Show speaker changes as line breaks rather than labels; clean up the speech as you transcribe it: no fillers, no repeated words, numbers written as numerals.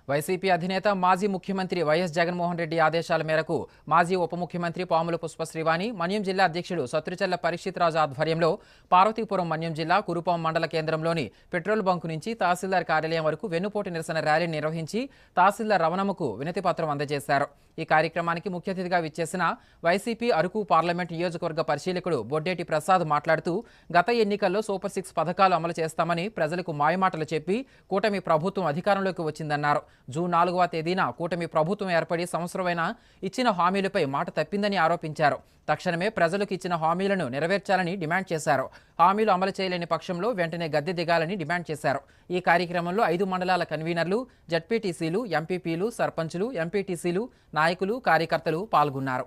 YCP అధినేత మాజీ ముఖ్యమంత్రి వైఎస్ జగన్మోహన్ రెడ్డి ఆదేశాల మేరకు మాజీ ఉప ముఖ్యమంత్రి పాముల పుష్పశ్రీవాణి, మన్యం జిల్లా అధ్యక్షుడు సత్రుచెల్ల పరీక్షిత్ రాజు ఆధ్వర్యంలో పార్వతీపురం మన్యం జిల్లా కురుపాం మండల కేంద్రంలోని పెట్రోల్ బంకు నుంచి తహసీల్దార్ కార్యాలయం వరకు వెన్నుపోటు నిరసన ర్యాలీ నిర్వహించి తహసీల్దార్ రమణమ్మకు వినతిపత్రం అందజేశారు. ఈ కార్యక్రమానికి ముఖ్య అతిథిగా విచ్చేసిన వైసీపీ అరకు పార్లమెంట్ నియోజకవర్గ పరిశీలకుడు బొడ్డేటి ప్రసాద్ మాట్లాడుతూ గత ఎన్నికల్లో సూపర్ 6 పథకాలు అమలు చేస్తామని ప్రజలకు మాయమాటలు చెప్పి కూటమి ప్రభుత్వం అధికారంలోకి వచ్చిందన్నారు. జూన్ 4వ తేదీన కూటమి ప్రభుత్వం ఏర్పడి సంవత్సరమైన ఇచ్చిన హామీలపై మాట తప్పిందని ఆరోపించారు. తక్షణమే ప్రజలకు ఇచ్చిన హామీలను నెరవేర్చాలని డిమాండ్ చేశారు. హామీలు అమలు చేయలేని పక్షంలో వెంటనే గద్దె దిగాలని డిమాండ్ చేశారు. ఈ కార్యక్రమంలో 5 మండలాల కన్వీనర్లు, జడ్పీటీసీలు, ఎంపీపీలు, సర్పంచులు, ఎంపీటీసీలు, నాయకులు, కార్యకర్తలు పాల్గొన్నారు.